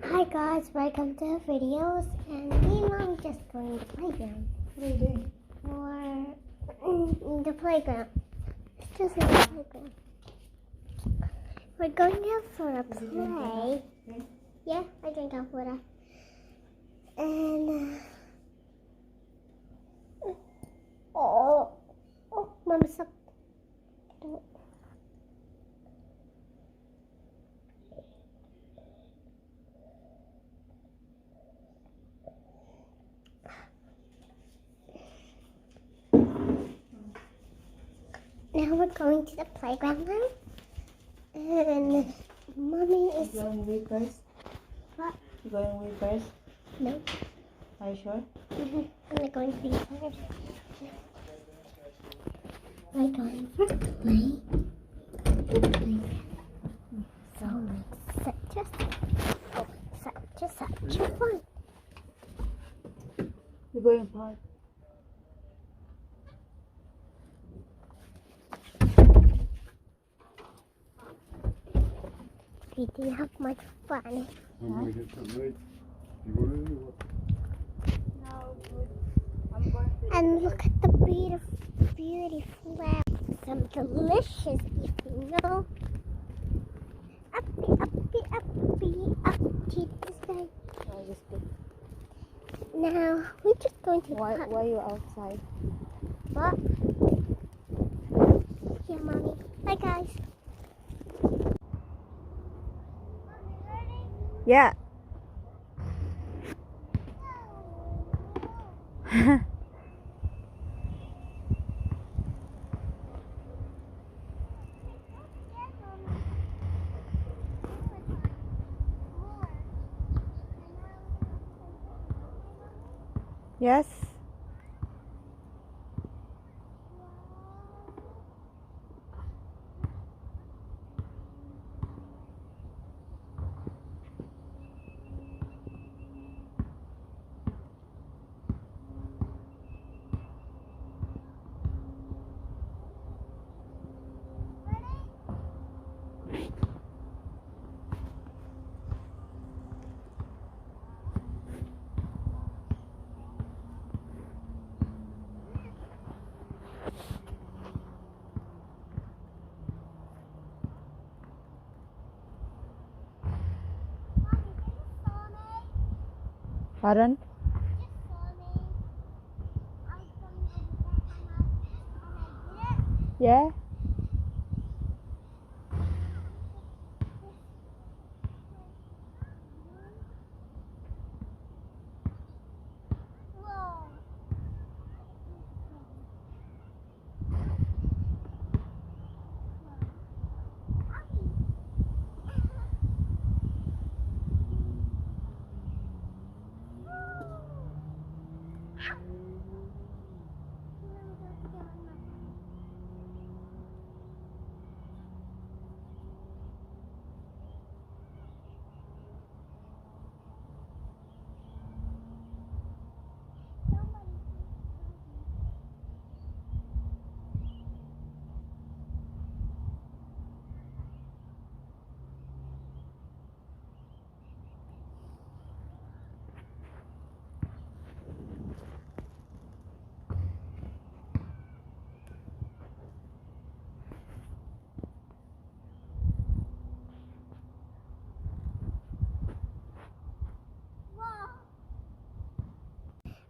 Hi guys, welcome to our videos, and me and Mom just going to the playground. What are you doing? We're in the playground. It's just in the playground. We're going out for a play. Yeah, I drink out water. And Mom sucked. Now we're going to the playground now, and Mommy is. You going with first? What? You going with first? No. Are you sure? I'm going to be first. We're going for play. So it's such a fun. You're going park. We didn't have much fun. I'm going to get something to eat. You want to eat what? No, I'm going to. And look at the beautiful flowers. Some delicious eating, no? Uppy, up to the sky. Oh, just good. Now, we're just going to Why are you outside? What? Yeah, Mommy. Bye, guys. Yeah. Yes. Pardon? Yeah.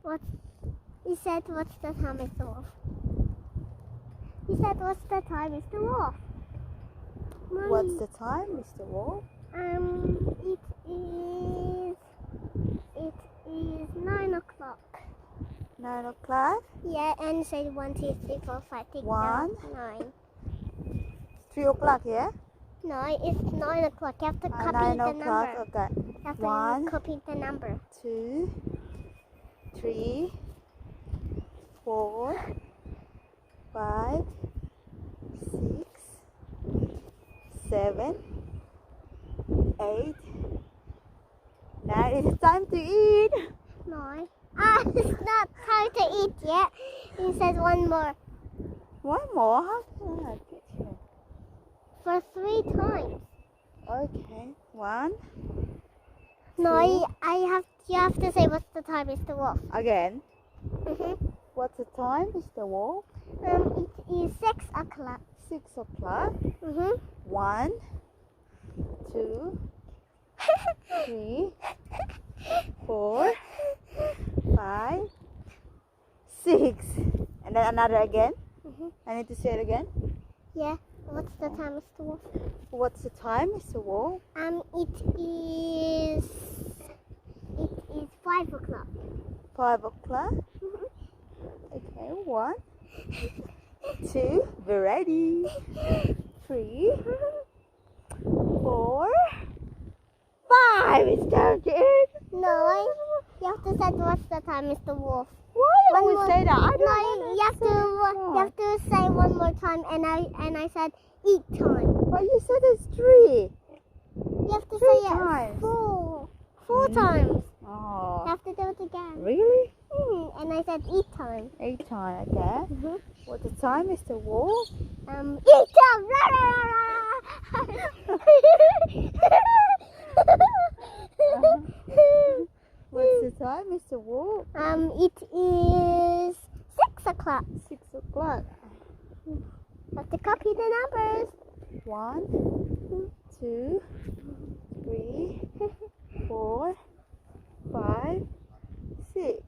What? He said, what's the time, Mr. Wolf? He said, what's the time, Mr. Wolf? Mommy. What's the time, Mr. Wolf? It is 9 o'clock. 9 o'clock? Yeah, and say 1, 2, 3, 4, 5, 6, 1. 9. 3 o'clock, yeah? No, it's 9 o'clock. You have to copy 9 the o'clock, number. okay. You have to 1, copy the number. 2, 3, 4, 5, 6, 7, 8, 9. It's time to eat. No. It's not time to eat yet. He says one more. One more? How can I get here? For 3 times. Okay. 1. No, you have to say what's the time, Mr. Wolf. Again. Mm-hmm. What's the time, Mr. Wolf? It is 6 o'clock. 6 o'clock. Mm-hmm. 1, 2, 3, 4, 5, 6. And then another again. Mm-hmm. I need to say it again. Yeah. What's the time, Mr. Wolf? What's the time, Mr. Wolf? It is 5 o'clock. 5 o'clock. Mhm. Okay. 1, 2. Be ready. 3, 4, 5. It's time to eat. No, you have to say what's the time, Mr. Wolf. Why you One always more- say that? I don't No, wanna you have say you have to say one more time, and I said eat time. But you said it's 3. You have to 3 say times. it 4 times. Oh. You have to do it again. Really? And I said eat time. 8 times, okay. Mm-hmm. What's the time, Mr. Wolf? Eat time. What's the time, Mr. Wolf? It is 6 o'clock. 6 o'clock. You have to copy the numbers. 1, 2, 3, 4, 5, 6.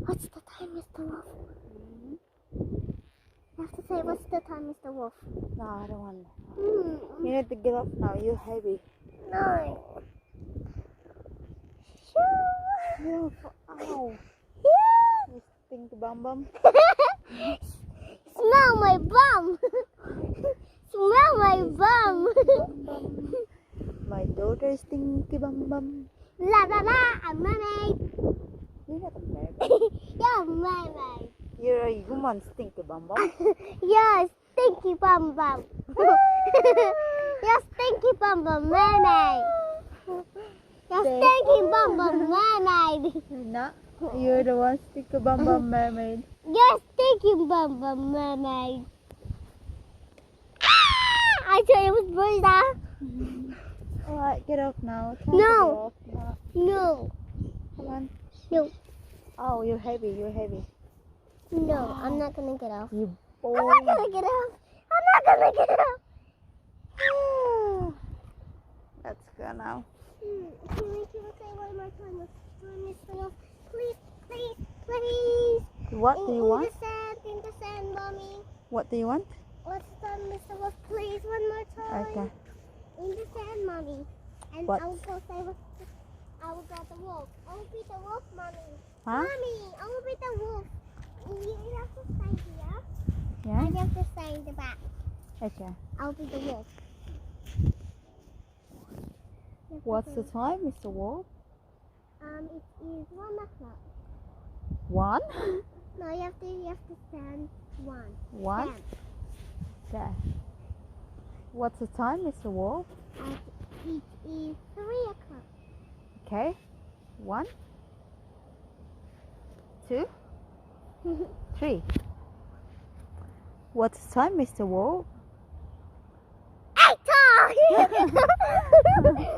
What's the time, Mr. Wolf? You have to say what's the time, Mr. Wolf. No, I don't want that. Mm. You need to get up now. You're heavy. No. You're ow. You stink bum bum. Smell my bum. Smell my bum. My daughter stinky bum bum. La la la, I'm mermaid. You're not a mermaid. You're a mermaid. You're a human stinky bum bum. You're stinky bum bum. You're stinky bum bum mermaid. You're stinky bum bum mermaid. No, you're the one stinky bum bum mermaid. You're stinky bum bum mermaid. I thought it was Brenda. Alright, get off now. Time to No. get off now. No. Come on. No. Oh, you're heavy. You're heavy. No, I'm not gonna get off. You I'm boy. not gonna get off. I'm not gonna get off. Let's go now. Can we say one more time? Mr. Wolf? Please, please, please. What do you want? In the sand, mommy. What do you want? What's the Mr. Wolf? Please, one more time. Okay. In the sand, mommy. And What? I will go say what. I will go the wolf. I will be the wolf, mommy. Huh? Mommy, I will be the wolf. You have to stay here. Yeah? And you have to stay in the back. Okay. I'll be the wolf. What's the time, Mr. Wolf? It is 1 o'clock. 1? No, you have to stand 1. 1? Okay. What's the time, Mr. Wolf? It is 3 o'clock. Okay. 1, 2, 3. What's the time, Mr. Wolf? 8 times!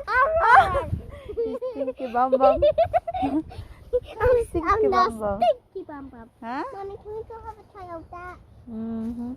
Alright! You stinky bum bum. Stinky I'm not bum bum. stinky bum bum. Huh? Mommy, can we go have a try of that? Mm-hmm.